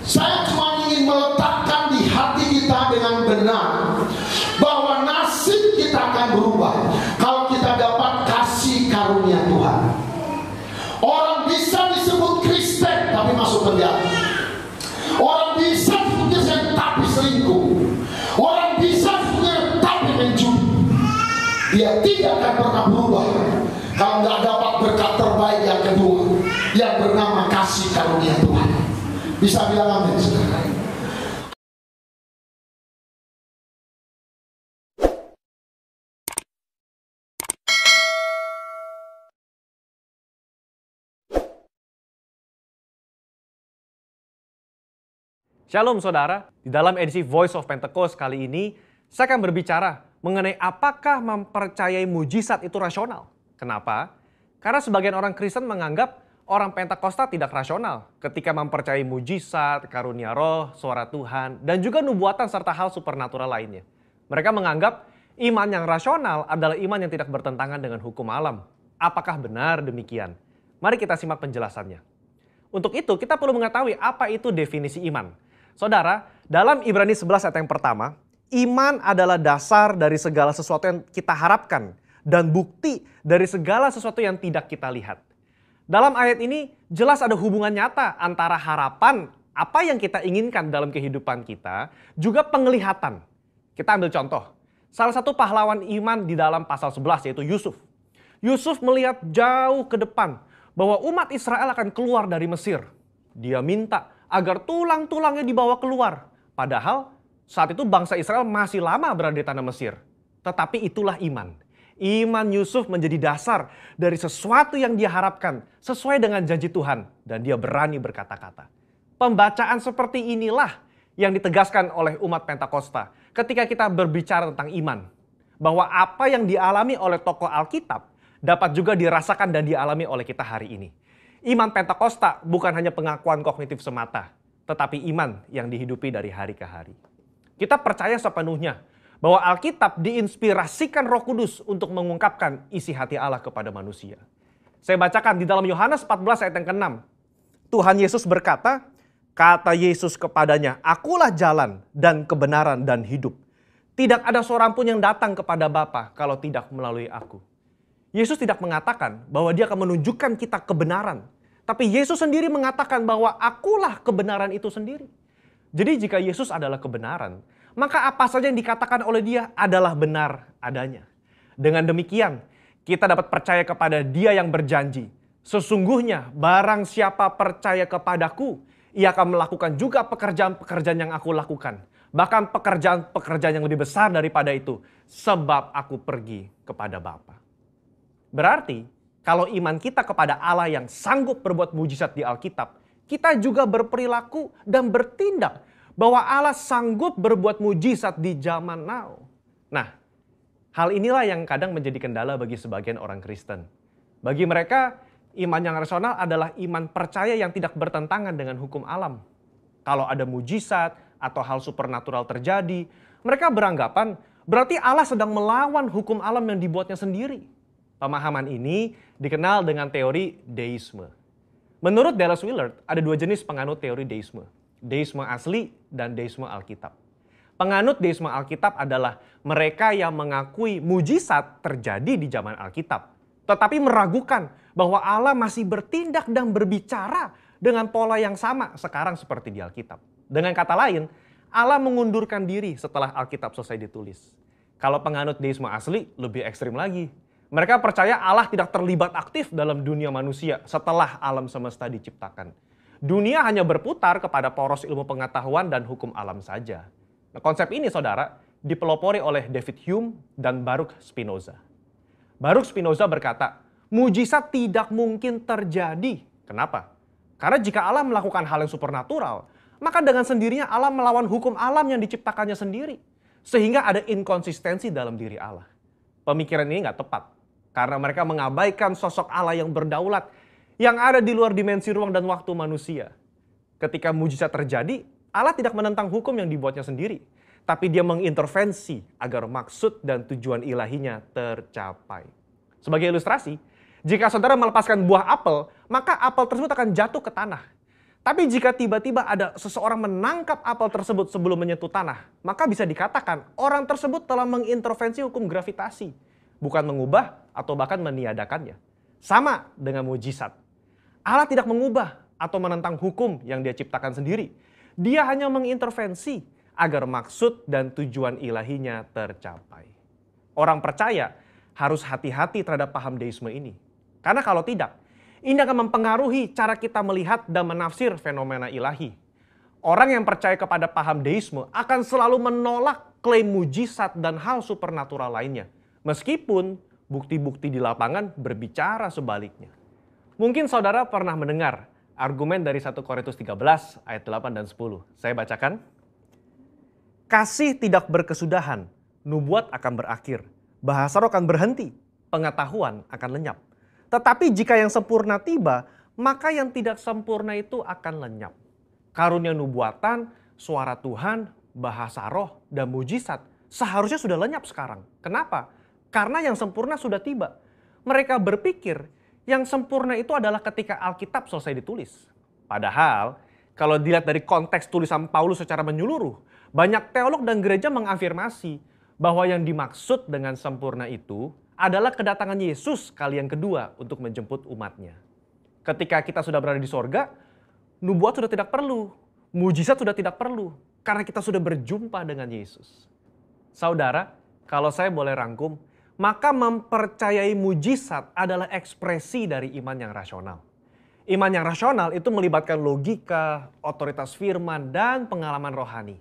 Saya cuma ingin meletakkan di hati kita dengan benar bahwa nasib kita akan berubah kalau kita dapat kasih karunia Tuhan. Orang bisa disebut Kristen tapi masuk penjara. Orang bisa disebut Kristen tapi selingkuh. Orang bisa disebut Kristen tapi menjudi. Dia tidak akan pernah berubah kalau nggak dapat berkat terbaik yang kedua, yang bernama kasih karunia Tuhan. Bisa bilang amin, saudara? Shalom saudara, di dalam edisi Voice of Pentecost kali ini, saya akan berbicara mengenai apakah mempercayai mujizat itu rasional. Kenapa? Karena sebagian orang Kristen menganggap orang Pentakosta tidak rasional ketika mempercayai mujizat, karunia roh, suara Tuhan, dan juga nubuatan serta hal supernatural lainnya. Mereka menganggap iman yang rasional adalah iman yang tidak bertentangan dengan hukum alam. Apakah benar demikian? Mari kita simak penjelasannya. Untuk itu, kita perlu mengetahui apa itu definisi iman. Saudara, dalam Ibrani 11 ayat yang pertama, iman adalah dasar dari segala sesuatu yang kita harapkan dan bukti dari segala sesuatu yang tidak kita lihat. Dalam ayat ini jelas ada hubungan nyata antara harapan apa yang kita inginkan dalam kehidupan kita, juga penglihatan. Kita ambil contoh, salah satu pahlawan iman di dalam pasal 11 yaitu Yusuf. Yusuf melihat jauh ke depan bahwa umat Israel akan keluar dari Mesir. Dia minta agar tulang-tulangnya dibawa keluar. Padahal saat itu bangsa Israel masih lama berada di tanah Mesir. Tetapi itulah iman. Iman Yusuf menjadi dasar dari sesuatu yang dia harapkan sesuai dengan janji Tuhan. Dan dia berani berkata-kata. Pembacaan seperti inilah yang ditegaskan oleh umat Pentakosta ketika kita berbicara tentang iman. Bahwa apa yang dialami oleh tokoh Alkitab dapat juga dirasakan dan dialami oleh kita hari ini. Iman Pentakosta bukan hanya pengakuan kognitif semata, tetapi iman yang dihidupi dari hari ke hari. Kita percaya sepenuhnya bahwa Alkitab diinspirasikan Roh Kudus untuk mengungkapkan isi hati Allah kepada manusia. Saya bacakan di dalam Yohanes 14 ayat yang ke-6. Tuhan Yesus berkata, kata Yesus kepadanya, akulah jalan dan kebenaran dan hidup. Tidak ada seorang pun yang datang kepada Bapa kalau tidak melalui aku. Yesus tidak mengatakan bahwa dia akan menunjukkan kita kebenaran. Tapi Yesus sendiri mengatakan bahwa akulah kebenaran itu sendiri. Jadi jika Yesus adalah kebenaran, maka apa saja yang dikatakan oleh dia adalah benar adanya. Dengan demikian, kita dapat percaya kepada dia yang berjanji. Sesungguhnya barang siapa percaya kepadaku, ia akan melakukan juga pekerjaan-pekerjaan yang aku lakukan. Bahkan pekerjaan-pekerjaan yang lebih besar daripada itu. Sebab aku pergi kepada Bapa. Berarti, kalau iman kita kepada Allah yang sanggup berbuat mujizat di Alkitab, kita juga berperilaku dan bertindak bahwa Allah sanggup berbuat mujizat di zaman now. Nah, hal inilah yang kadang menjadi kendala bagi sebagian orang Kristen. Bagi mereka, iman yang rasional adalah iman percaya yang tidak bertentangan dengan hukum alam. Kalau ada mujizat atau hal supernatural terjadi, mereka beranggapan berarti Allah sedang melawan hukum alam yang dibuatnya sendiri. Pemahaman ini dikenal dengan teori deisme. Menurut Dallas Willard, ada dua jenis penganut teori deisme. Deisme asli dan deisme Alkitab. Penganut deisme Alkitab adalah mereka yang mengakui mujizat terjadi di zaman Alkitab. Tetapi meragukan bahwa Allah masih bertindak dan berbicara dengan pola yang sama sekarang seperti di Alkitab. Dengan kata lain, Allah mengundurkan diri setelah Alkitab selesai ditulis. Kalau penganut deisme asli, lebih ekstrim lagi. Mereka percaya Allah tidak terlibat aktif dalam dunia manusia setelah alam semesta diciptakan. Dunia hanya berputar kepada poros ilmu pengetahuan dan hukum alam saja. Nah, konsep ini, saudara, dipelopori oleh David Hume dan Baruch Spinoza. Baruch Spinoza berkata, mujizat tidak mungkin terjadi. Kenapa? Karena jika Allah melakukan hal yang supernatural, maka dengan sendirinya Allah melawan hukum alam yang diciptakannya sendiri. Sehingga ada inkonsistensi dalam diri Allah. Pemikiran ini nggak tepat. Karena mereka mengabaikan sosok Allah yang berdaulat, yang ada di luar dimensi ruang dan waktu manusia. Ketika mujizat terjadi, Allah tidak menentang hukum yang dibuatnya sendiri. Tapi dia mengintervensi agar maksud dan tujuan ilahinya tercapai. Sebagai ilustrasi, jika saudara melepaskan buah apel, maka apel tersebut akan jatuh ke tanah. Tapi jika tiba-tiba ada seseorang menangkap apel tersebut sebelum menyentuh tanah, maka bisa dikatakan orang tersebut telah mengintervensi hukum gravitasi, bukan mengubah atau bahkan meniadakannya. Sama dengan mujizat. Allah tidak mengubah atau menentang hukum yang dia ciptakan sendiri. Dia hanya mengintervensi agar maksud dan tujuan ilahinya tercapai. Orang percaya harus hati-hati terhadap paham deisme ini. Karena kalau tidak, ini akan mempengaruhi cara kita melihat dan menafsir fenomena ilahi. Orang yang percaya kepada paham deisme akan selalu menolak klaim mujizat dan hal supernatural lainnya. Meskipun bukti-bukti di lapangan berbicara sebaliknya. Mungkin saudara pernah mendengar argumen dari 1 Korintus 13 ayat 8 dan 10. Saya bacakan. Kasih tidak berkesudahan, nubuat akan berakhir, bahasa roh akan berhenti, pengetahuan akan lenyap. Tetapi jika yang sempurna tiba, maka yang tidak sempurna itu akan lenyap. Karunia nubuatan, suara Tuhan, bahasa roh, dan mujizat seharusnya sudah lenyap sekarang. Kenapa? Karena yang sempurna sudah tiba. Mereka berpikir yang sempurna itu adalah ketika Alkitab selesai ditulis. Padahal kalau dilihat dari konteks tulisan Paulus secara menyeluruh, banyak teolog dan gereja mengafirmasi bahwa yang dimaksud dengan sempurna itu adalah kedatangan Yesus kali yang kedua untuk menjemput umatnya. Ketika kita sudah berada di sorga, nubuat sudah tidak perlu, mujizat sudah tidak perlu, karena kita sudah berjumpa dengan Yesus. Saudara, kalau saya boleh rangkum, maka mempercayai mujizat adalah ekspresi dari iman yang rasional. Iman yang rasional itu melibatkan logika, otoritas firman, dan pengalaman rohani.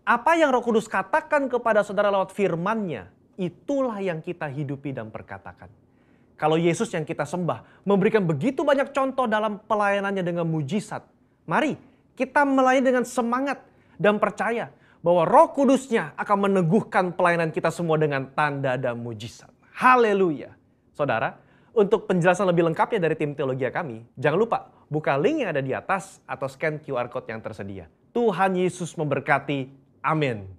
Apa yang Roh Kudus katakan kepada saudara lewat firman-Nya, itulah yang kita hidupi dan perkatakan. Kalau Yesus yang kita sembah memberikan begitu banyak contoh dalam pelayanannya dengan mujizat, mari kita melayani dengan semangat dan percaya bahwa Roh Kudus-Nya akan meneguhkan pelayanan kita semua dengan tanda dan mujizat. Haleluya. Saudara, untuk penjelasan lebih lengkapnya dari tim teologi kami, jangan lupa buka link yang ada di atas atau scan QR Code yang tersedia. Tuhan Yesus memberkati. Amin.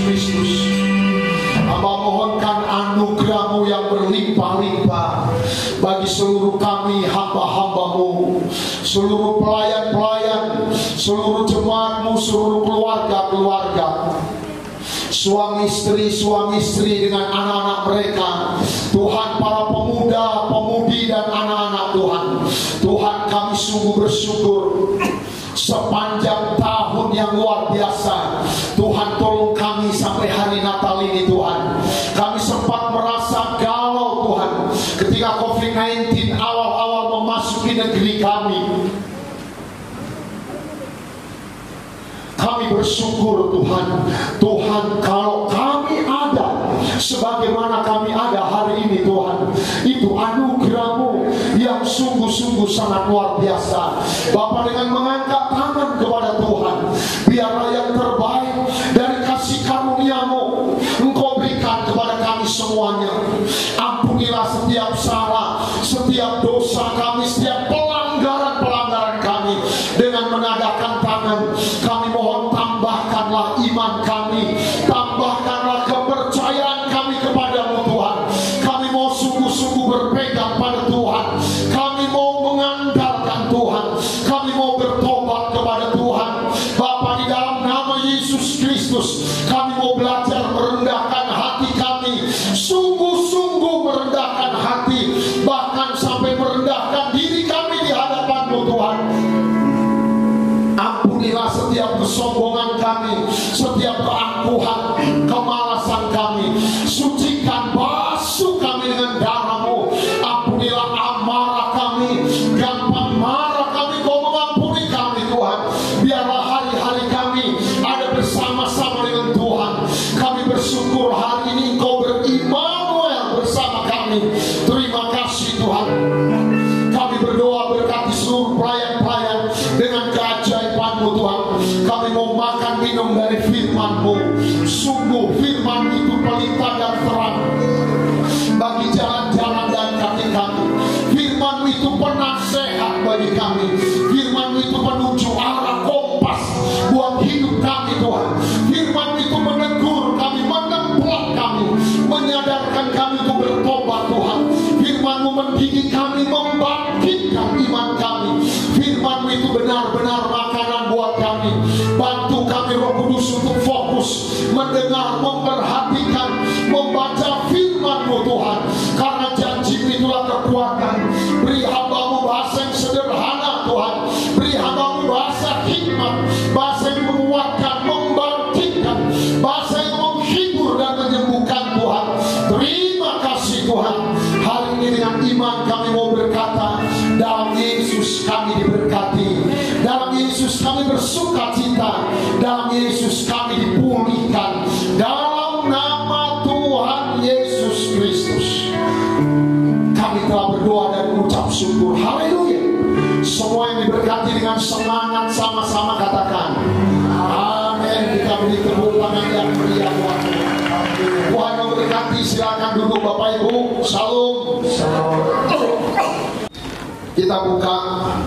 Kristus, Hamba mohonkan anugerah-Mu yang berlimpah-limpah bagi seluruh kami hamba-hamba-Mu, seluruh pelayan-pelayan, seluruh jemaat-Mu, seluruh keluarga-keluarga, suami istri dengan anak-anak mereka, Tuhan, para pemuda, pemudi dan anak-anak Tuhan. Tuhan, kami sungguh bersyukur sepanjang tahun yang luar biasa. Tuhan, tolong kami sampai hari Natal ini Tuhan. Kami sempat merasa galau Tuhan ketika COVID-19 awal-awal memasuki negeri kami. Kami bersyukur Tuhan. Tuhan, kalau kami ada sebagaimana kami ada hari ini Tuhan, itu anugerah-Mu yang sungguh-sungguh sangat luar biasa. Bapa, dengan mengangkat tangan kepada Tuhan, biarlah yang terbaik dari kasih karunia-Mu Engkau berikan kepada kami semuanya. Ampunilah setiap salah, setiap dosa kami, setiap pelanggaran-pelanggaran kami. Dengan menadahkan tangan, kami mohon tambahkanlah iman kami, tambahkanlah kepercayaan kami kepadamu Tuhan. Kami mau sungguh-sungguh berpegang pada Tuhan. Kami mau mengandalkan Tuhan. Kami mau bertobat kepada Tuhan. Bapa, di dalam nama Yesus Kristus, kami mau belajar merendahkan hati kami, sungguh-sungguh merendahkan hati, bahkan sampai merendahkan diri kami di hadapan-Mu Tuhan. Ampunilah setiap kesombongan kami, setiap keangkuhan, kemalasan kami. Sucikan, basuh kami dengan darah-Mu. Ampunilah amarah kami, gampang marah kami, Kau mengampuni kami Tuhan. Biarlah hari-hari kami ada bersama-sama dengan Tuhan. Kami bersyukur hari ini Engkau ber-Immanuel bersama kami. Terima kasih Tuhan. Kami berdoa berkati seluruh pelayan-pelayan dengan keajaiban-Mu Tuhan. Kami mau makan minum dari firman-Mu. Sungguh firman itu pelita dan terang bagi jalan-jalan dan kaki kami. Firman-Mu itu penasehat bagi kami. Firman-Mu itu penunjuk arah kompas buat hidup kami Tuhan. Firman-Mu itu menegur kami, membangkitkan iman kami. Firman-Mu itu benar-benar makanan buat kami. Bantu kami Roh Kudus untuk fokus mendengar, memperhatikan, membaca firman-Mu Tuhan. Karena janji itulah kekuatan. Beri hamba-Mu bahasa yang sederhana Tuhan. Beri hamba-Mu bahasa hikmat, bahasa yang menguatkan, membangkitkan, bahasa yang menghibur dan menyembuhkan Tuhan. Terima kasih Tuhan. Hari ini dengan iman kami mau berkata, dalam Yesus kami diberkati, dalam Yesus kami bersuka cita, dalam Yesus kami dipulihkan, dalam nama Tuhan Yesus Kristus kami telah berdoa dan mengucap syukur. Haleluya. Semua yang diberkati dengan semangat sama-sama katakan amin. Kita beri tepuk tangan yang meriah buat Tuhan. Tuhan memberkati. Silakan duduk Bapak Ibu. Shalom. Kita buka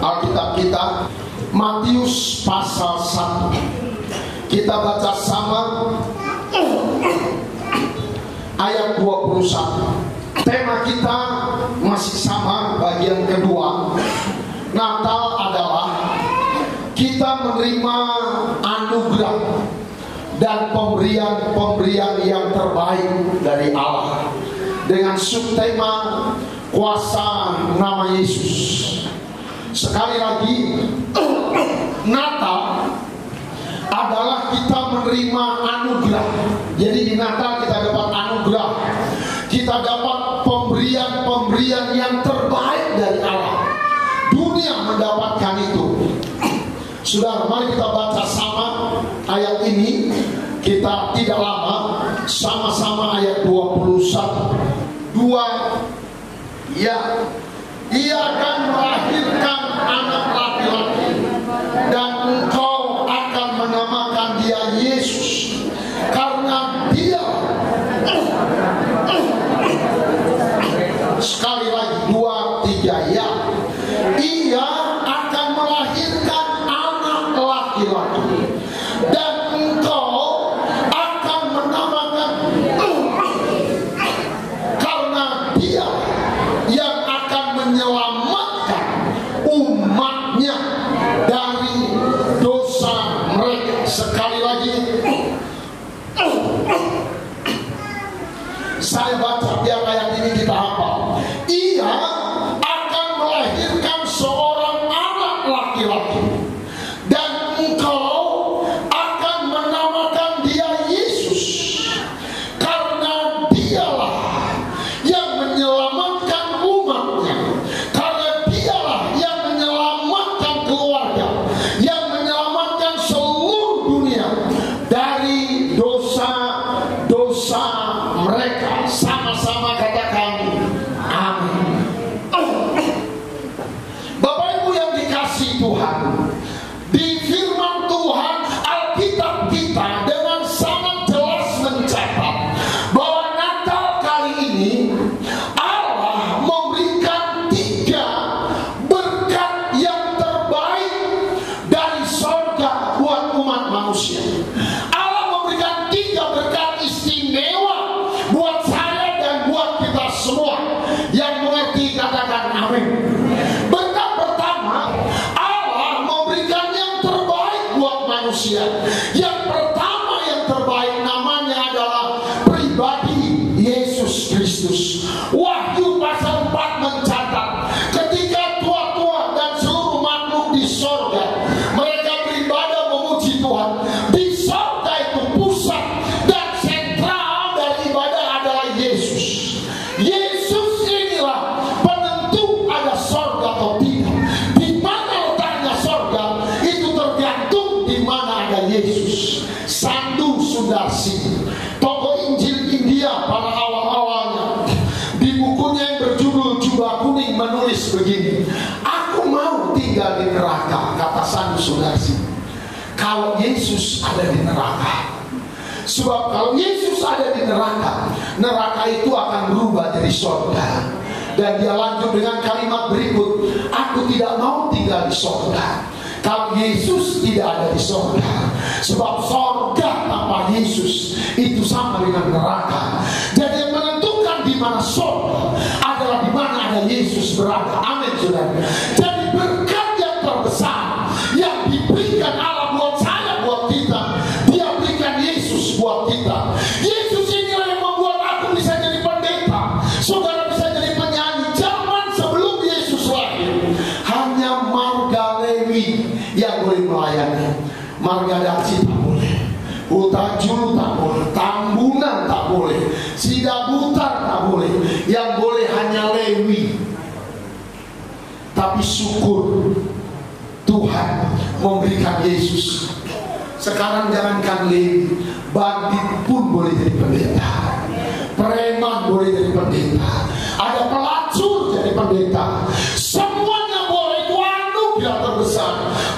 Alkitab kita, Matius pasal 1. Kita baca sama ayat 21. Tema kita masih sama, bagian kedua. Natal adalah kita menerima anugerah dan pemberian yang terbaik dari Allah, dengan subtema kuasa nama Yesus. Sekali lagi, Natal adalah kita menerima anugerah. Jadi di Natal kita dapat anugerah, kita dapat pemberian yang terbaik dari Allah. Dunia mendapatkan itu. Saudara, mari kita baca sama ayat ini. Kita tidak lama, sama-sama ayat 21. 2. Ya, ia akan melahirkan anak laki-laki, dan engkau akan menamakan dia Yesus, karena dia, sekali lagi 2, 3, ya, ia akan melahirkan anak laki-laki, dan engkau akan menamakan, karena dia yang akan menyelamatkan umatnya dari dosa mereka. Sekali lagi saya baca biar ayat ini kita hafal. Ia akan melahirkan seorang anak laki-laki, dan engkau akan menamakan dia Yesus, karena dialah yang menyelamatkan umatnya, karena dialah yang menyelamatkan keluarga, yang menyelamatkan seluruh dunia dari dosa-dosa mereka. Sama-sama katakan amin. Bapak Ibu yang dikasihi Tuhan, di firman Tuhan Alkitab kita dengan sangat jelas mencatat bahwa Natal kali ini Allah memberikan 3 berkat yang terbaik dari surga buat umat manusia. Allah memberikan 3 berkat istimewa buat saya dan buat kita semua. Yang mengerti katakan amin. Berkat pertama, Allah memberikan yang terbaik buat manusia. Yang pertama yang terbaik namanya adalah pribadi Yesus Kristus. Wahyu pasal 4 mencatat ketika tua-tua dan seluruh makhluk di sorga mereka beribadah memuji Tuhan. Di sorga itu pusat dan sentral dari ibadah adalah Yesus. Yesus inilah penentu ada sorga atau tidak. Di mana letaknya sorga itu tergantung di mana ada Yesus. Sandu Sundarsi, tokoh Injil India pada awal-awalnya, di bukunya yang berjudul Jubah Kuning menulis begini: aku mau tinggal di neraka, kata Sandu Sundarsi, kalau Yesus ada di neraka. Sebab kalau Yesus ada di neraka, neraka itu akan berubah jadi surga. Dan dia lanjut dengan kalimat berikut: aku tidak mau tinggal di surga kalau Yesus tidak ada di surga. Sebab surga tanpa Yesus itu sama dengan neraka. Jadi yang menentukan di mana surga adalah di mana ada Yesus berada. boleh, sida butar nggak boleh, yang boleh hanya Lewi. Tapi syukur Tuhan memberikan Yesus. Sekarang jangankan Lewi, bandit pun boleh jadi pendeta, preman boleh jadi pendeta, ada pelacur jadi pendeta. Semuanya boleh. Itu anugerah terbesar.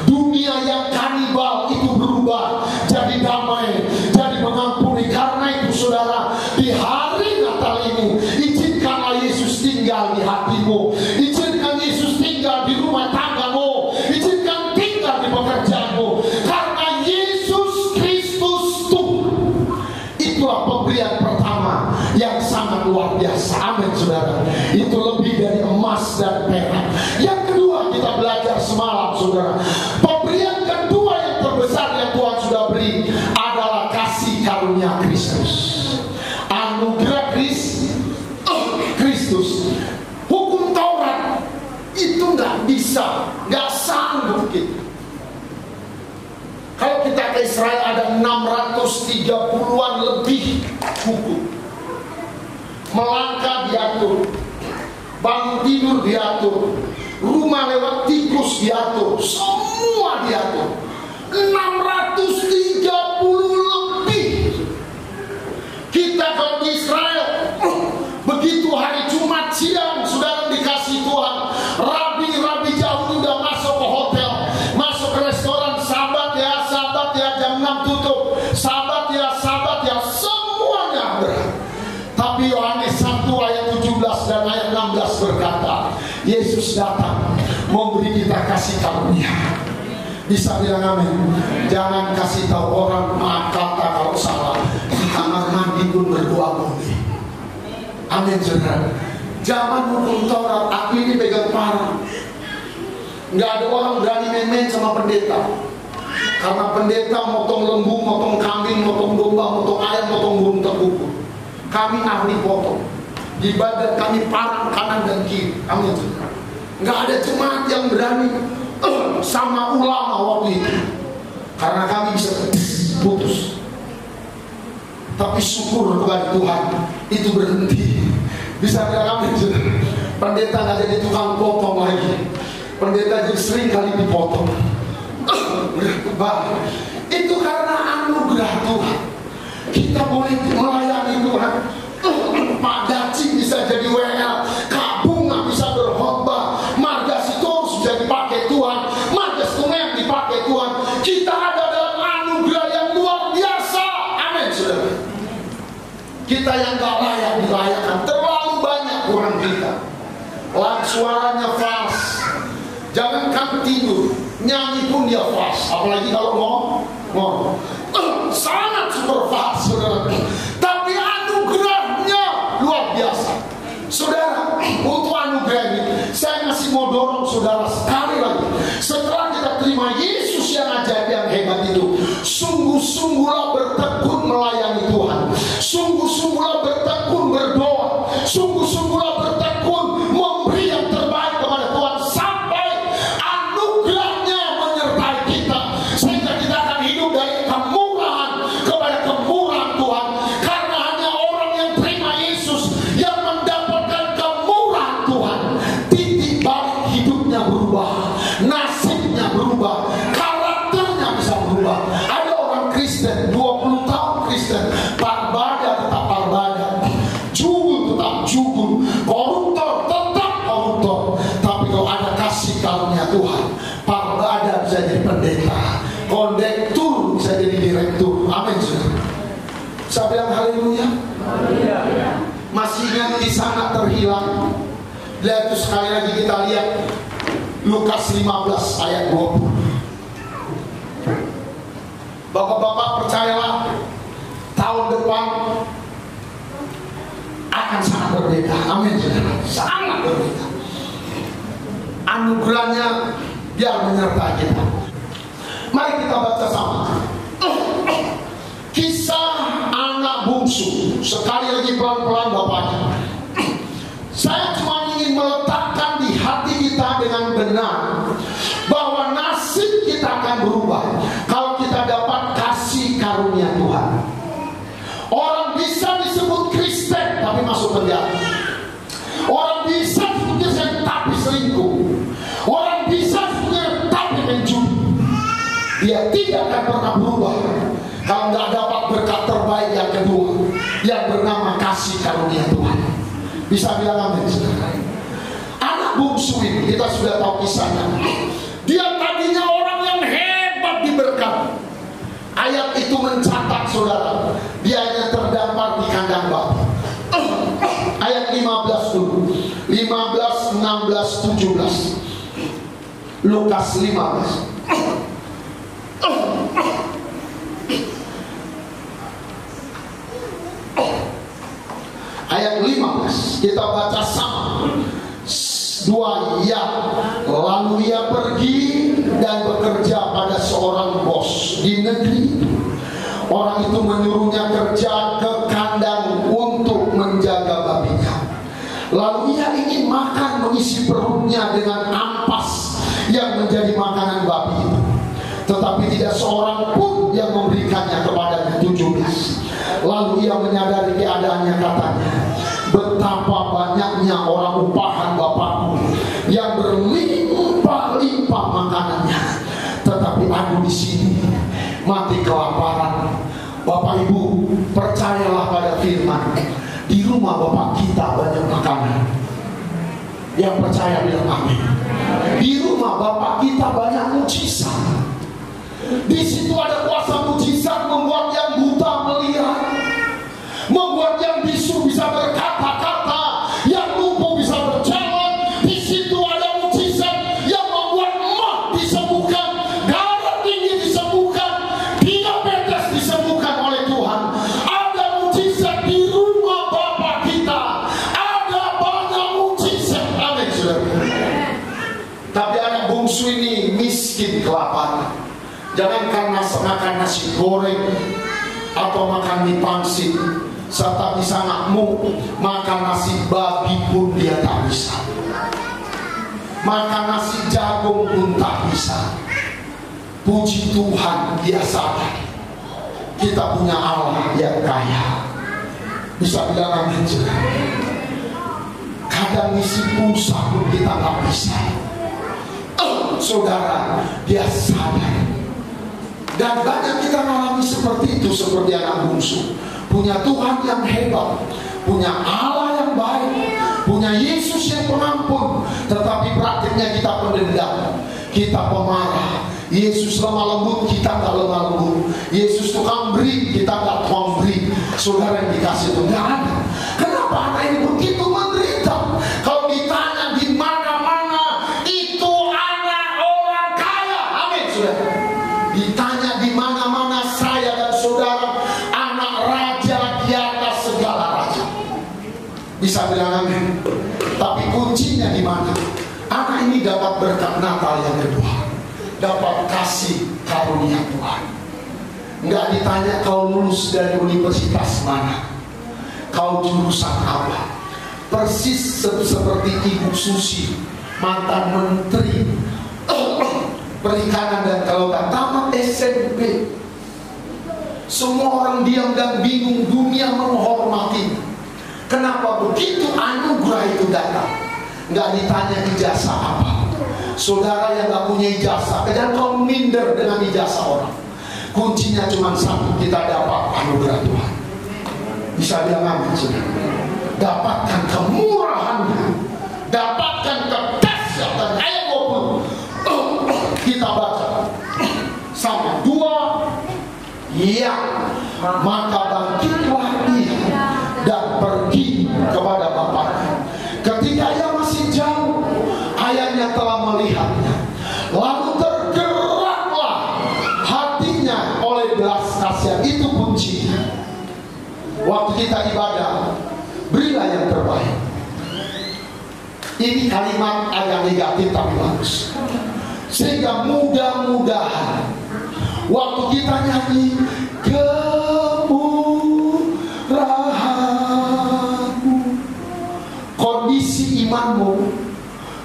Dunia yang kanibal itu berubah jadi damai, jadi mengampuni. Karena itu saudara, di hari Natal ini izinkanlah Yesus tinggal di hatimu, izinkan Yesus tinggal di rumah tanggamu, izinkan tinggal di pekerjaanmu. Karena Yesus Kristus Tuhan, itulah pemberian pertama yang sangat luar biasa. Amin saudara. Itu lebih dari emas dan perak. Yang kedua kita belajar semalam saudara, pemberian kedua yang terbesar yang Tuhan sudah beri adalah kasih karunia Kristus. Anugerah Kristus. Hukum Taurat itu nggak bisa, nggak sanggup kita. Kalau kita ke Israel ada 630-an lebih hukum. Melangkah diatur, bangun tidur diatur, rumah lewat tikus diatur, semua diatur. 630 lebih. Kita kalau di Israel, begitu hari Jumat siang saudara dikasih Tuhan, rabi-rabi jauh udah masuk ke hotel, masuk ke restoran. Sabat ya jam 6 tutup, sabat ya semuanya berat. Tapi Yohanes 1 ayat 17 dan ayat 16 berkata, Yesus datang memberi kita kasih karunia. Bisa bilang amin? Jangan kasih tahu orang, maaf kata kalau salah, di kamar mandi pun berdoa boleh. Amin saudara. Zaman hukum Taurat, aku ini pegang parang. Nggak ada orang berani main-main sama pendeta. Karena pendeta motong lembu, motong kambing, motong domba, motong ayam, motong burung terkukur. Kami ahli potong. Di badan kami parang kanan dan kiri. Amin. Nggak ada jemaat yang berani sama ulama waktu itu. Karena kami bisa putus. Tapi syukur kepada Tuhan, itu berhenti. Bisa bilang amin. Pendeta nggak jadi tukang potong lagi. Pendeta jadi sering kali dipotong. Itu karena anugerah Tuhan. Kita boleh melayani Tuhan. Pak Daci bisa jadi WL, Kak Bunga bisa berkhotbah, Marga Sitorus bisa dipakai Tuhan, Marga Stumem dipakai Tuhan. Kita ada dalam anugerah yang luar biasa. Amin saudara. Kita yang gak layak dilayakkan, terlalu banyak kurang kita. Suaranya fals, jangankan tidur, nyanyi pun dia fals. Apalagi kalau ngomong sangat super fals saudara. Tapi anugerahnya luar biasa. Saudara, untuk anugerah ini saya masih mau dorong saudara sekali lagi. Setelah kita terima Yesus yang ajaib, yang hebat itu, sungguh-sungguhlah bertekun melayani Tuhan. Sungguh-sungguhlah bertekun berdoa. Sungguh-sungguhlah bertekun memberi yang terbaik kepada Tuhan, sampai anugerahnya menyertai kita, sehingga kita akan hidup dari kemurahan kepada kemurahan Tuhan. Karena hanya orang yang terima Yesus yang mendapatkan kemurahan Tuhan. Titik balik hidupnya berubah, nasibnya berubah, karakternya bisa berubah. Ada orang Kristen 20 tahun Kristen, parbada tetap parbada, jugul tetap jugul, koruptor tetap koruptor. Tapi kalau ada kasih karunia Tuhan, parbada bisa jadi pendeta, kondektur bisa jadi direktur. Amin saudara. Saya bilang haleluya. Masih ingat di sana terhilang? Lihat itu sekali lagi, kita lihat Lukas 15 ayat 20. Bapak-bapak percayalah, tahun depan akan sangat berbeda. Amin saudara. Sangat berbeda. Anugerahnya biar menyertai kita. Mari kita baca sama. Kisah anak bungsu. Sekali lagi pelan-pelan bapaknya. Saya cuma ingin meletakkan di hati kita dengan benar bahwa nasib kita akan berubah kalau kita dapat kasih karunia Tuhan. Orang bisa disebut kasih karunia Tuhan. Bisa bilang amin, saudara? Anak bungsu ini kita sudah tahu kisahnya. Dia tadinya orang yang hebat diberkati. Ayat itu mencatat, saudara, dia hanya terdampar di kandang babi. Ayat 15 dulu, 15, 16, 17. Lukas 15. Ayat 15 kita baca sama. 2 ya. Lalu ia pergi dan bekerja pada seorang bos di negeri. Orang itu menyuruhnya kerja ke kandang untuk menjaga babinya. Lalu ia ingin makan, mengisi perutnya dengan ampas yang menjadi makanan babi itu. Tetapi tidak seorang pun yang memberikannya kepadanya. 17. Lalu ia menyadari keadaannya, katanya, betapa banyaknya orang upahan Bapakku yang berlimpah-limpah makanannya, tetapi aku di sini mati kelaparan. Bapak Ibu, percayalah pada firman. Di rumah Bapak kita banyak makanan. Yang percaya bilang amin. Di rumah Bapak kita banyak mujizat. Di situ ada kuasa mujizat membuat yang buta melihat, membuat yang bisu bisa berkata-kata, yang lumpuh bisa berjalan. Di situ ada mujizat yang membuat emah disembuhkan, darah tinggi disembuhkan, diabetes disembuhkan oleh Tuhan. Ada mujizat di rumah Bapa kita. Ada banyak mujizat. Amin, saudara. Tapi anak bungsu ini miskin kelaparan. Jangan karena makan nasi goreng atau makan mie pangsit, serta bisa makmuk, makan nasi babi pun dia tak bisa. Makan nasi jagung pun tak bisa. Puji Tuhan, dia sadar kita punya Allah yang kaya. Bisa bilang amin, saudara. Kadang ngisi pulsa pun kita tak bisa. Saudara, dia sadar. Dan banyak kita mengalami seperti itu, seperti anak bungsu. Punya Tuhan yang hebat, punya Allah yang baik, punya Yesus yang pengampun, tetapi praktiknya kita pendendam, kita pemarah. Yesus lemah lembut, kita tak lemah lembut. Yesus tukang beri, kita tak tukang beri. Saudara yang dikasih itu nggak ada. Kenapa anak ini begitu menderita? Kalau ditanya di mana-mana, itu anak orang kaya. Amin, saudara. Ditanya di mana-mana, saya dan saudara anak raja di atas segala raja. Bisa bilang amin. Tapi kuncinya di mana? Anak ini dapat berkat Natal yang kedua, dapat kasih karunia Tuhan. Nggak ditanya kau lulus dari universitas mana, kau jurusan apa. Persis seperti Ibu Susi, mantan menteri Perikanan dan Kelautan, tamat SMP. Semua orang diam dan bingung, dunia menghormati. Kenapa begitu anugerah itu datang? Nggak ditanya ijazah apa. Saudara yang nggak punya ijazah, jangan kau minder dengan ijazah orang. Kuncinya cuma satu, kita dapat anugerah Tuhan. Bisa bilang amin, saudara. Dapatkan kemurahannya, dapatkan kedahsyatan. Ayat 20 kita baca sama 2 ya, maka bangkitlah dia dan pergi kepada bapaknya. Ketika ia masih jauh, ayahnya telah melihatnya, lalu tergeraklah hatinya oleh belas kasihan. Itu kuncinya. Waktu kita ibadah, berilah yang terbaik. Ini kalimat agak negatif tapi bagus. Sehingga mudah-mudahan waktu kita nyanyi kemurahanmu, kondisi imanmu,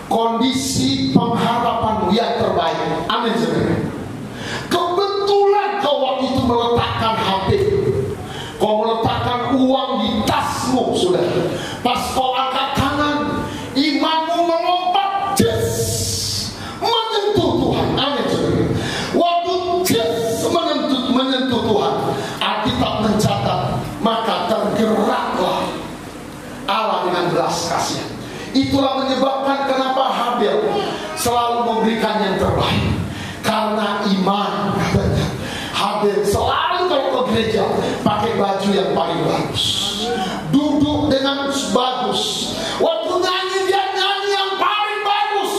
kondisi pengharapanmu yang terbaik. Amin, saudara. Kebetulan kau waktu itu meletakkan HP, kau meletakkan uang di tasmu, saudara. Pas kau angkat tangan, imanmu melompat, menyentuh Tuhan. Amin, saudara. Waktu menyentuh Tuhan, Alkitab mencatat, maka tergeraklah Itulah menyebabkan kenapa Habel selalu memberikan yang terbaik. Karena iman, katanya. Habel selalu kalau ke gereja pakai baju yang paling bagus, duduk dengan bagus. Waktu nyanyi dia nyanyi yang paling bagus.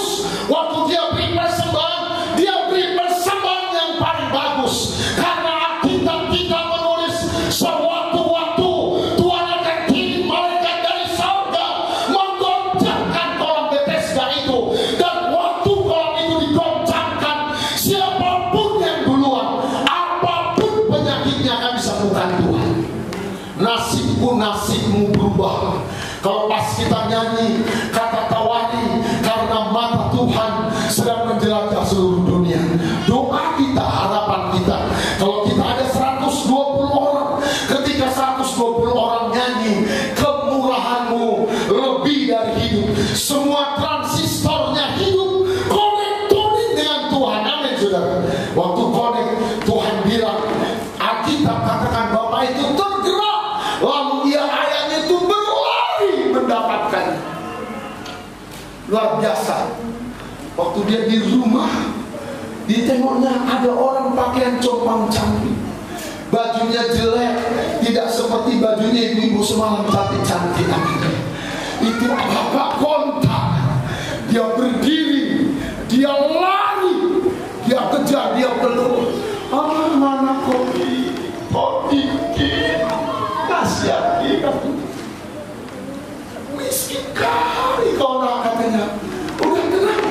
Waktu dia beri persembahan, dia beri persembahan yang paling bagus. Karena Alkitab kita menulis sewaktu-waktu Tuhan akan kirim malaikat dari surga menggoncangkan kolam Bethesda itu. Dan waktu kolam itu digoncangkan, siapapun yang duluan, apapun penyakitnya akan disembuhkan Tuhan. Nasibmu berubah. Kalau pas kita nyanyi kata tawari, karena mata Tuhan sedang menjelajah seluruh dunia. Doa kita, harapan kita, kalau kita ada 120 orang, ketika 120 orang nyanyi, kemurahan-Mu lebih dari hidup, semua transistornya hidup, connect dengan Tuhan. Amin, saudara. Waktu connect, Tuhan bilang, Alkitab katakan Bapak itu tergerak, lalu ia ayahnya itu berlari mendapatkan. Luar biasa. Waktu dia di rumah, ditengoknya ada orang pakaian compang-camping, bajunya jelek, tidak seperti bajunya ibu-ibu semalam cantik-cantik. Itu Bapak kontak, dia berdiri, dia lari, dia kejar, dia peluk. Mana kopi, kasihan dia, miskin kali kau nak, katanya. Udah tenang,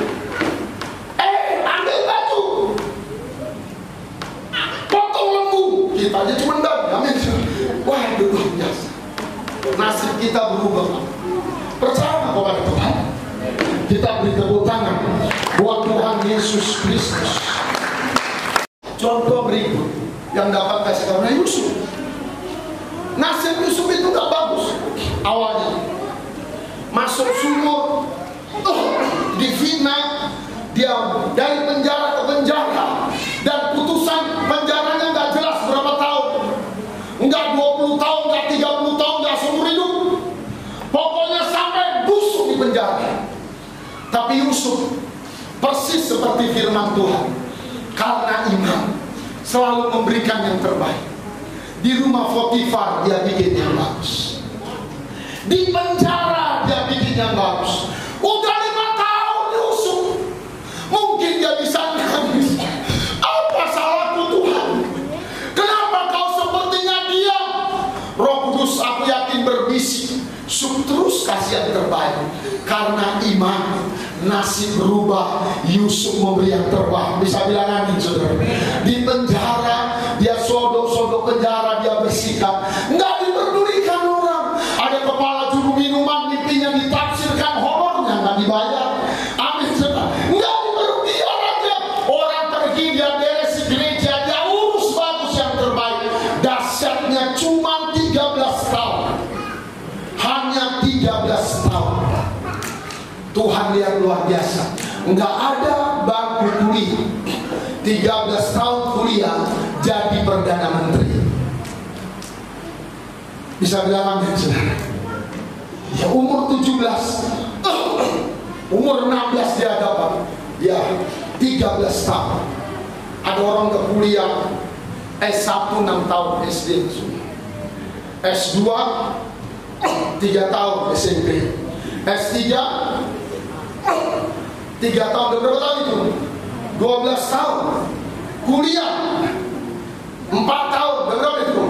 ambil baju, potong lembu, kita aja cuma amin. Wah, itu luar biasa. Nasib kita berubah. Percaya kepada Tuhan. Kita beri tepuk tangan buat Tuhan Yesus Kristus. Contoh berikut yang dapat kasih karena Yusuf. Nasib Yusuf itu gak bagus awalnya. Masuk sumur, difitnah, dia dari penjara ke penjara, dan putusan penjaranya gak jelas berapa tahun. Enggak 20 tahun, enggak 30 tahun, enggak seumur hidup. Pokoknya sampai busuk di penjara. Tapi Yusuf persis seperti firman Tuhan, karena iman selalu memberikan yang terbaik. Di rumah Potifar dia bikin yang bagus, di penjara dia bikin yang bagus. Udah 5 tahun Yusuf, mungkin dia bisa nangis. Apa salahku Tuhan? Kenapa kau sepertinya diam? Roh Kudus aku yakin berbisik, terus kasih yang terbaik. Karena iman, nasib berubah. Yusuf memberi yang terbaik. Bisa bilang amin, saudara. Di penjara dia sodok penjara, dia bersikap nggak diperdulikan orang. Ada kepala juru minuman, mimpinya ditafsirkan, honornya nggak dibayar. Amin, saudara. Nggak diperdulikan aja. Orang pergi, dia beres gereja, dia urus bagus yang terbaik. Dahsyatnya cuma 13 tahun. Hanya 13 tahun. Tuhan lihat luar biasa. Enggak ada bangku kuliah. 13 tahun kuliah jadi Perdana Menteri. Bisa bilang amin, saudara. Ya umur 17, umur 16 dia dapat. Ya 13 tahun. Ada orang ke kuliah S1 6 tahun SD, S2 3 tahun SMP, S3 3 tahun. Berapa tahun itu? 12 tahun. Kuliah 4 tahun. Berapa itu?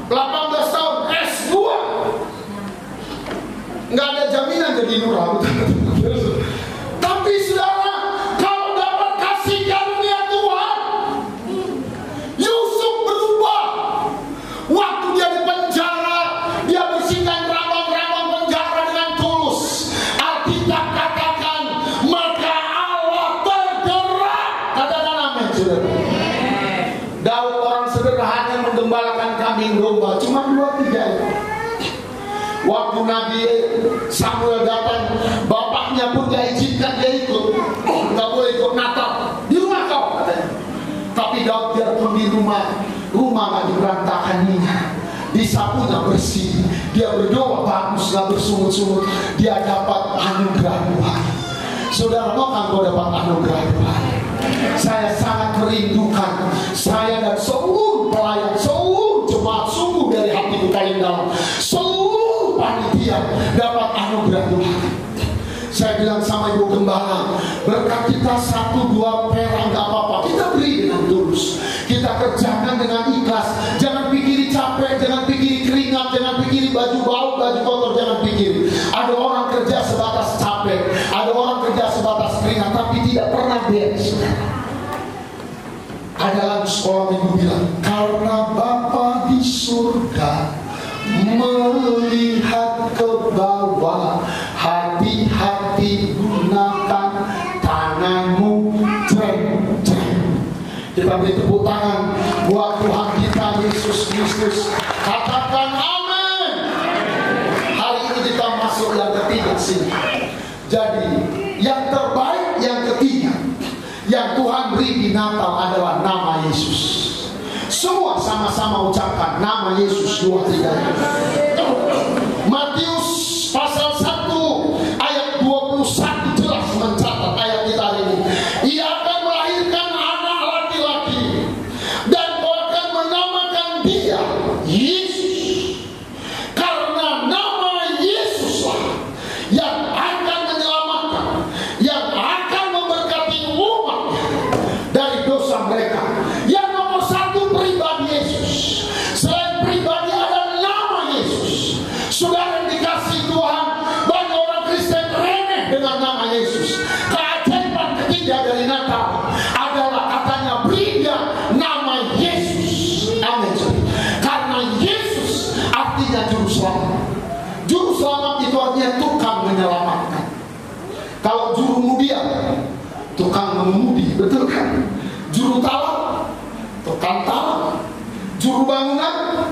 18 tahun. S2. Nggak ada jaminan jadi lurah. Tapi saudara, kalau dapat kasih karunia Tuhan, Yusuf berubah. Waktu dia di penjara, dia bersihkan rambang-rambang penjara dengan tulus. Alkitab katakan, maka Allah tergerak. Katakan amin, saudara. Daud orang sederhana menggembalakan kambing domba, cuma 2-3. Waktu Nabi Samuel datang, bapaknya pun gak izinkan dia ikut. Gak boleh ikut Natal di rumah kau, katanya. Tapi Daud biarpun di rumah gak diberantakan minyak, disapunya bersih, dia berdoa bagus, gak bersungut-sungut, dia dapat anugerah Tuhan. Saudara, mau kan kau dapat anugerah Tuhan? Saya sangat merindukan, saya dan seluruh pelayan, seluruh jemaat, sungguh dari hatiku paling dalam, seluruh panitia dapat anugerah Tuhan. Saya bilang sama Ibu Gembala, berkat kita 1-2 perak gak apa-apa, kita beri dengan tulus, kita kerjakan dengan ikhlas. Jangan pikiri capek, jangan pikiri keringat, jangan pikiri baju bau, baju kotor, jangan pikiri. Ada orang kerja sebatas capek, ada orang kerja sebatas keringat, tapi tidak pernah beres. Ada lagu sekolah minggu bilang, karena Bapa di surga melihat ke bawah, hati-hati gunakan tanganmu, jreng-jreng. Kita beri tepuk tangan buat Tuhan kita Yesus Kristus. Katakan amin. Hari ini kita masuk yang ketiga sini. Jadi yang terbaik, yang ketiga yang Tuhan beri di Natal adalah nama Yesus. Semua sama-sama ucapkan nama Yesus 2-3. Matius pasal 1 ayat 21 jelas mencatat ayat kita hari ini. Ia akan melahirkan anak laki-laki dan kau akan menamakan dia Yesus. Karena nama Yesuslah yang akan menyelamatkan, yang akan memberkati umatnya dari dosa mereka. Yang nomor satu pribadi Yesus. Selain pribadi ada nama Yesus. Saudara yang dikasih Tuhan, banyak orang Kristen remeh dengan nama Yesus. Keajaiban ketiga dari Natal adalah katanya beri dia nama Yesus. Amin. Karena Yesus artinya juru selamat. Juru selamat itu artinya tukang menyelamatkan. Kalau juru mudi apa? Tukang mengemudi, betul kan? Juru talak, tukang talak. Juru bangunan,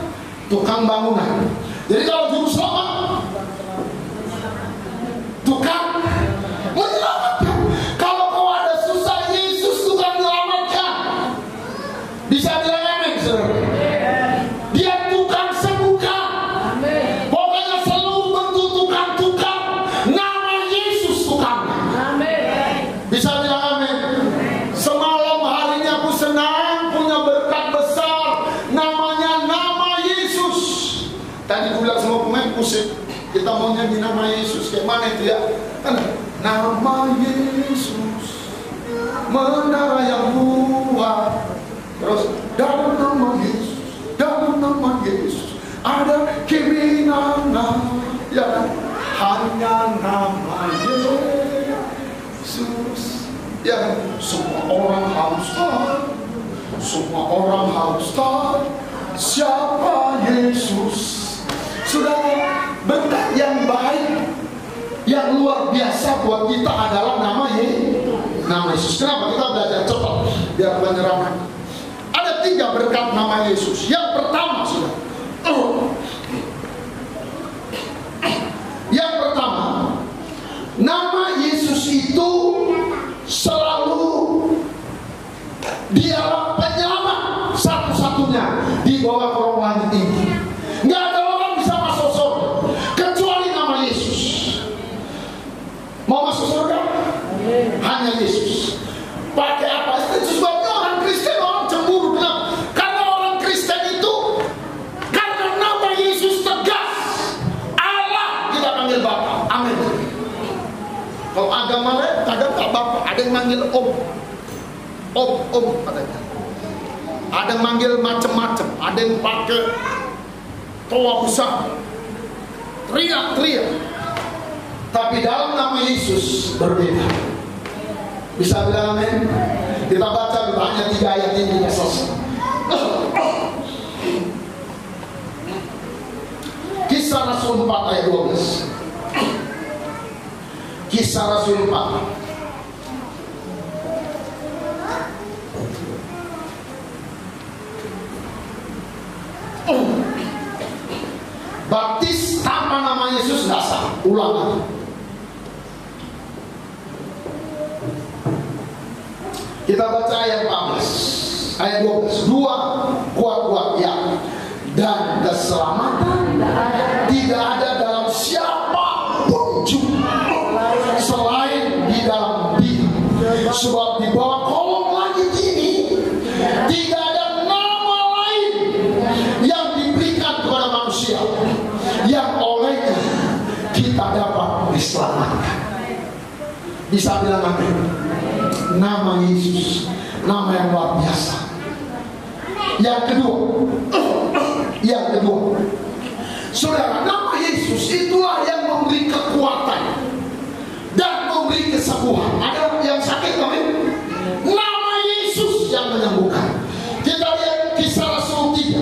tukang bangunan. Jadi kalau juru selamat, tukang menyelamatkan. Kalau kau ada susah, Yesus tukang menyelamatkan. Bisa bilang amin, saudara? Dia tukang sembuhkan. Pokoknya seluruh bentuk tukang-tukang, nama Yesus tukangnya. Bisa bilang amin? Semalam harinya aku senang punya berkat besar, namanya nama Yesus. Tadi aku bilang sama pemain musik, kita mau nyanyi nama Yesus, kayak mana itu ya? Kan nama Yesus, menara yang kuat. Terus dalam nama Yesus, dalam nama Yesus ada kemenangan, ya hanya nama Yesus. Ya, semua orang harus tahu, semua orang harus tahu siapa Yesus. Saudara, berkat yang baik, yang luar biasa buat kita adalah nama Yesus. Kenapa kita belajar cepat biar menyerahkan? Ada 3 berkat nama Yesus. Yang pertama, saudara, yang pertama, nama Yesus itu selalu dialah penyelamat satu-satunya di bawah kolong langit ini. Nggak ada orang bisa masuk surga kecuali nama Yesus. Mau masuk surga? Hanya Yesus. Pakai apa? Itu sebabnya orang Kristen, orang cemburu. Kenapa? Karena orang Kristen itu karena nama Yesus tegas, Allah kita panggil Bapa. Amin. Kalau agama lain kadang tak Bapa, ada yang manggil Om katanya. Ada yang manggil macam-macam, ada yang pakai toa besar, teriak-teriak. Tapi dalam nama Yesus berbeda. Bisa bilang amin? Kita baca hanya 3 ayat ini kita selesai. Kisah Rasul 4 ayat 12. Kisah Rasul 4. Baptis tanpa nama Yesus tidak sah. Ulang lagi. Kita baca ayat 14, ayat 12. 2 kuat-kuat ya. Dan keselamatan tidak Sebab di bawah kolong langit ini tidak ada nama lain yang diberikan kepada manusia yang olehnya kita dapat diselamatkan. Bisa bilang amin? Nama Yesus, nama yang luar biasa. Yang kedua, saudara, nama Yesus itulah yang memberi kekuatan dan memberi kesembuhan. Ada yang sakit, amin? Nama Yesus yang menyembuhkan. Kita lihat Kisah Rasul 3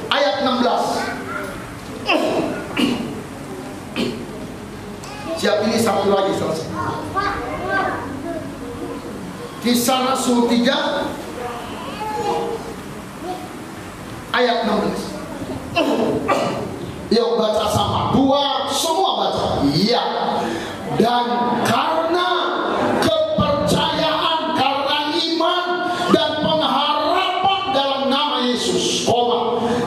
ayat 16. Siap, ini satu lagi selesai. Kisah Rasul 3 ayat 16. Yuk baca sama. Dua, semua baca. Iya. Dan karena kepercayaan, karena iman dan pengharapan dalam nama Yesus,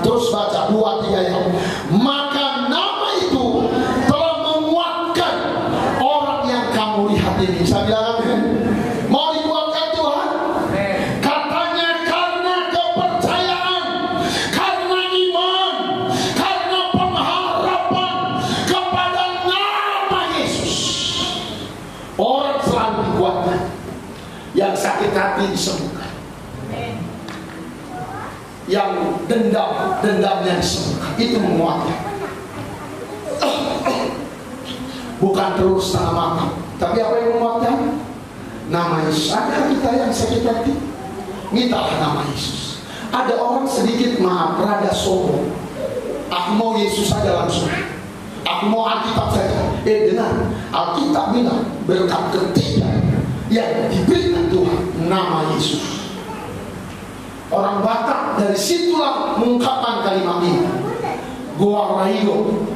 terus baca 2-3 ya. Maka nama itu telah menguatkan orang yang kamu lihat ini. Saya bilang amin. Mau dikuatkan Tuhan? Katanya karena kepercayaan, karena iman, karena pengharapan kepada nama Yesus, orang selalu dikuatkan. Yang sakit hati disembuhkan, yang dendamnya disembuhkan. Itu menguatkan. Bukan terus setengah matang, tapi apa yang menguatkan? Nama Yesus. Ada kita yang sakit hati, mintalah nama Yesus. Ada orang sedikit maaf, rada sombong. Aku mau Yesus saja langsung. Aku mau Alkitab saja. Dengar, Alkitab bilang berkat ketiga yang diberikan Tuhan, nama Yesus. Orang Batak dari situlah mengungkapkan kalimat ini. Goa Rahigo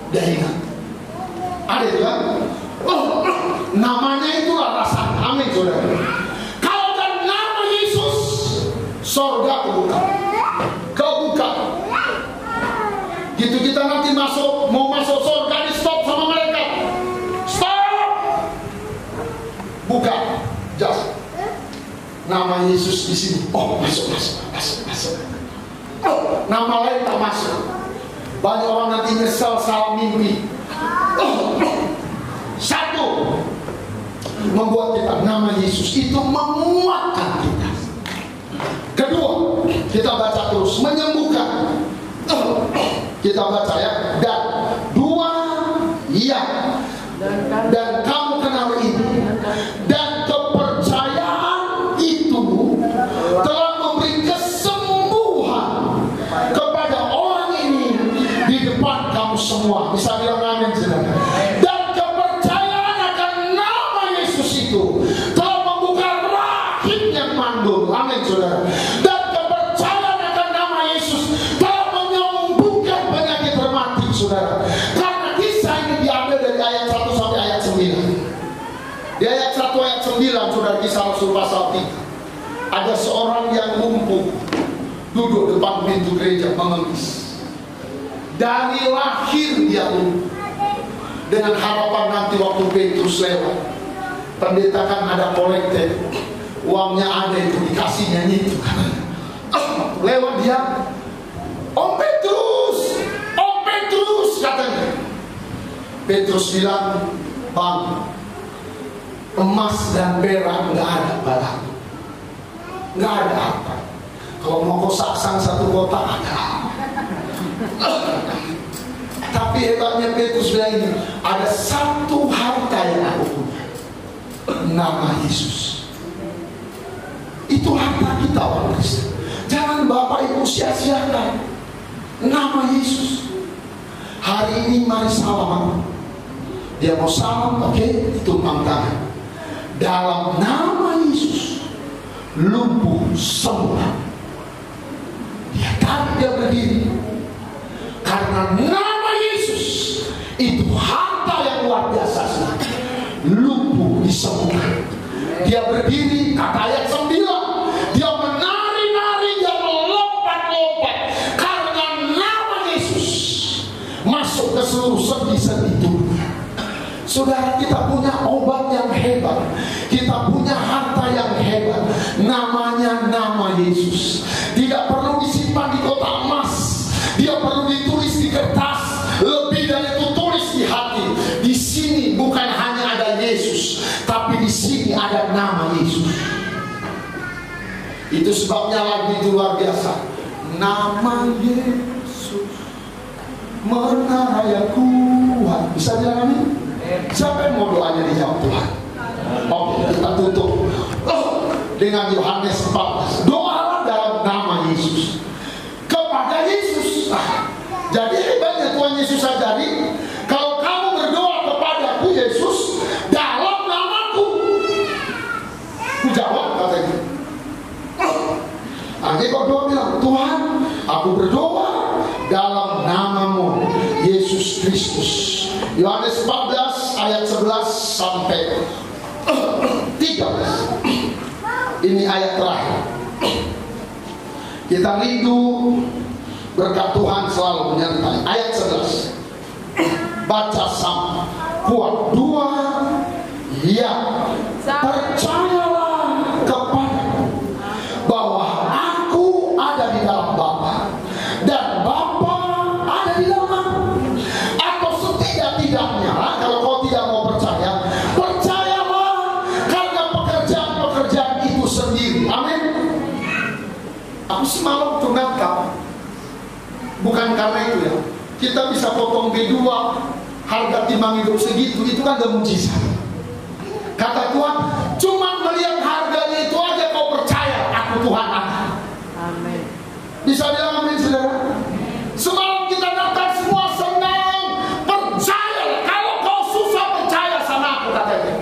Dahinga. Ada itu kan? Namanya itulah rasanya. Amin saudara. Kalau kan nama Yesus, sorga kebuka. Gitu kita nanti mau masuk sorga, di stop sama mereka. Stop. Buka. Just. Nama Yesus di sini. Oh, masuk. Oh, nama lain tak masuk. Banyak orang nanti nyesal salah mimpi. Satu, membuat kita, nama Yesus itu menguatkan kita. Kedua, kita baca terus, menyembuhkan. Kita baca ya. Dan dua, iya. Dan kamu kenal ini. Dan kepercayaan itu telah memberi kesembuhan kepada orang ini di depan kamu semua. Bisa bilang amin saudara. Dan kepercayaan akan nama Yesus itu telah membuka rahim yang mandul. Amin saudara. Dan kepercayaan akan nama Yesus telah menyembuhkan penyakit rematik saudara. Karena kisah ini diambil dari ayat 1 sampai ayat 9. Di ayat 1 ayat 9 saudara, Kisah Rasul pasal 3. Ada seorang yang lumpuh duduk depan pintu gereja mengemis. Dari lahir dia lumpuh. Dengan harapan nanti waktu Petrus lewat, pendeta kan ada kolektif, uangnya ada itu, dikasihnya itu. Lewat dia, Om Petrus katanya. Petrus bilang, Bang, emas dan perak nggak ada padaku, nggak ada apa. Kalau mau kau saksang satu kotak ada. Tapi hebatnya Petrus bilang ini, ada satu harta yang aku punya, nama Yesus. Itu harta kita orang Kristen. Jangan Bapak Ibu sia-siakan nama Yesus. Hari ini mari salam. Dia mau salam, oke, tumpang tangan. Dalam nama Yesus, lumpuh sembuh. Dia tarik, dia berdiri. Karena nama Yesus itu harta yang luar biasa. Lumpuh disembuhkan. Dia berdiri, kata ayat 9, dia menari-nari, dia melompat-lompat. Karena nama Yesus masuk ke seluruh sendi-sendi tubuhnya. Saudara, kita punya obat yang hebat, kita punya harta yang hebat, namanya nama Yesus. Tidak perlu disimpan di kotak emas, dia perlu ditulis di kertas. Lebih dari itu, tulis di hati. Di sini bukan hanya ada Yesus, tapi di sini ada nama Yesus. Itu sebabnya lagu itu luar biasa. Nama Yesus menara yang kuat. Bisa bilang amin? Siapa yang mau doanya dijawab Tuhan? Oke, kita tutup dengan Yohanes 14. Doalah dalam nama Yesus, kepada Yesus. Jadi hebatnya Tuhan Yesus ajari, kalau kamu berdoa kepadaku Yesus dalam namaku, ku jawab katanya. Nanti kok doa bilang, Tuhan, aku berdoa dalam namamu Yesus Kristus. Yohanes 14 ayat 11 sampai 13. Ini ayat terakhir. Kita rindu berkat Tuhan selalu menyertai. Ayat 11. Baca sama kuat. 2. Ya, percayalah kepadaku bahwa aku ada di dalam Bapa dan Bapa ada di dalam aku. Atau setidak-tidaknya, kalau kau tidak mau percaya, percayalah karena pekerjaan-pekerjaan itu sendiri. Amin. Aku semalam tuh ngakak, bukan karena itu ya. Kita bisa potong B2 harga timbang hidup segitu, itu kan gak mujizat. Kata Tuhan, cuma melihat harganya itu aja kau percaya aku Tuhan ada. Amin. Bisa bilang amin, saudara? Semalam kita datang semua senang, percaya. Kalau kau susah percaya sama aku, katanya.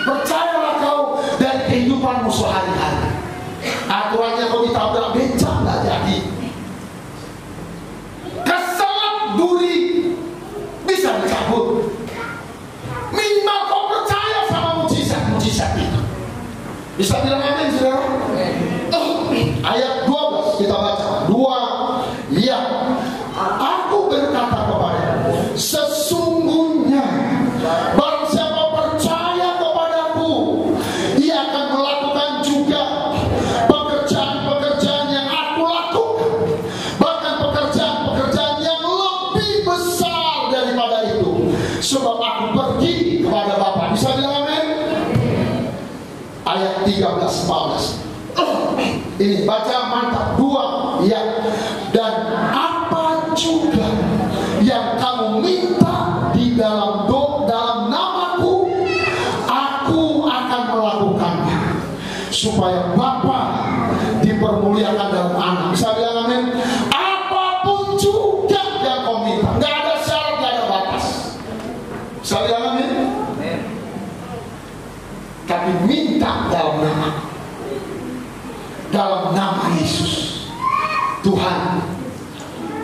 Percayalah kau dari kehidupanmu sehari-hari. Aturannya kau ditabrak becak gak jadi. Keselak duri bisa dicabut. Minimal kau percaya sama mujizat itu. Bisa bilang amin, saudara? Ayat 12 kita baca. 2. Lihat, aku berkata kepadamu, sesungguhnya barang siapa percaya kepadaku, ia akan melakukan juga pekerjaan-pekerjaan yang aku lakukan, bahkan pekerjaan-pekerjaan yang lebih besar daripada itu, sebab aku pergi kepada Bapa. Bisa bilang amin? Ayat 13-14. Ini baca mantap. 2. Ya, dan apa juga yang kamu minta di dalam namaku, aku akan melakukannya, supaya Bapa dipermuliakan dalam Anak. Bisa bilang amin? Apapun juga yang kau minta, nggak ada syarat, nggak ada batas. Bisa bilang amin? Tapi minta dalam nama Yesus. Tuhan,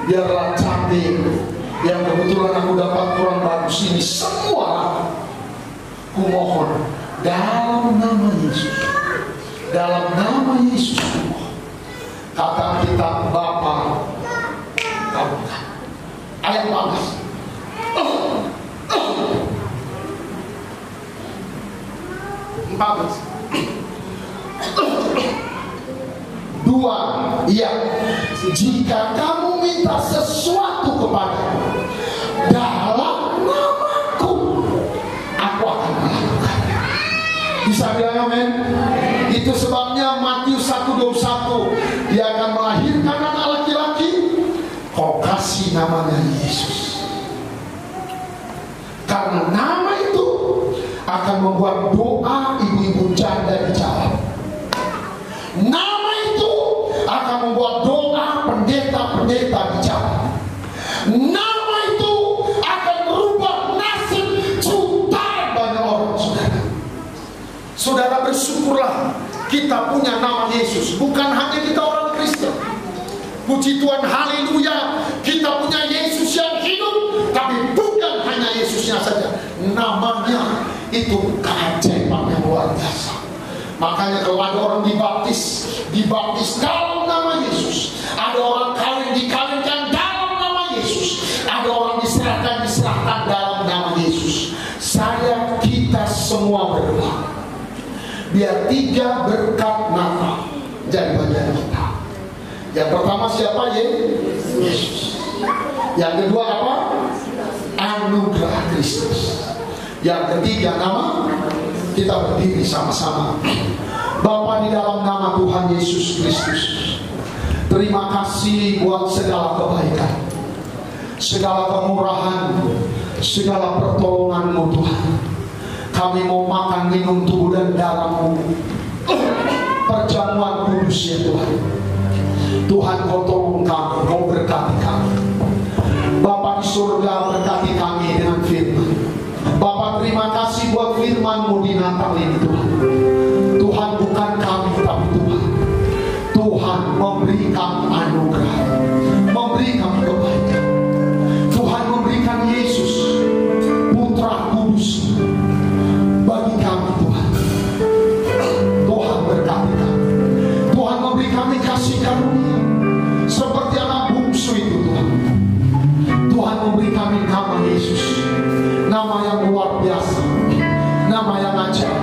biarlah cantik yang kebetulan aku dapat kurang bagus ini semua, ku mohon dalam nama Yesus. Dalam nama Yesus, kata kita Bapa, kabulkan. Ayat 14. 2. Iya, jika kamu minta sesuatu kepadaku dalam namaku, aku akan melakukannya. Bisa bilang amin? Itu sebabnya Matius 1:21, dia akan melahirkan anak laki-laki, kau kasih namanya Yesus. Karena nama itu akan membuat doa ibu-ibu janda dijawab. Nama itu akan membuat doa pendeta-pendeta dijawab. Nama itu akan merubah nasib jutaan banyak orang, saudara. Saudara, bersyukurlah kita punya nama Yesus. Bukan hanya kita orang Kristen. Puji Tuhan, haleluya, kita punya Yesus yang hidup. Tapi bukan hanya Yesusnya saja, namanya itu keajaiban yang luar biasa. Makanya kalau ada orang dibaptis dalam nama Yesus. Ada orang dikawinkan dalam nama Yesus. Ada orang diserahkan dalam nama Yesus. Saya biar 3 berkat Natal jadi bagian kita. Yang pertama siapa? Yesus. Yang kedua apa? Anugerah Kristus. Yang ketiga nama. Kita berdiri sama-sama. Bapa, di dalam nama Tuhan Yesus Kristus, terima kasih buat segala kebaikan, segala kemurahan, segala pertolongan-Mu Tuhan. Kami mau makan minum tubuh dan darah-Mu, perjamuan kudus ya Tuhan. Tuhan, Kau tolong kami, Kau berkati kami. Bapa di surga, berkati kami dengan firman. Bapa, terima kasih buat firman-Mu di Natal ini Tuhan. Tuhan, bukan kami tapi Tuhan. Tuhan memberi kami anugerah, memberi kami kebaikan. Tuhan memberikan Yesus, Putra Kudus, bagi kami Tuhan. Tuhan berkati kami. Tuhan memberi kami kasih karunia seperti anak bungsu itu Tuhan. Tuhan memberi kami nama Yesus, nama yang luar biasa, nama yang ajaib,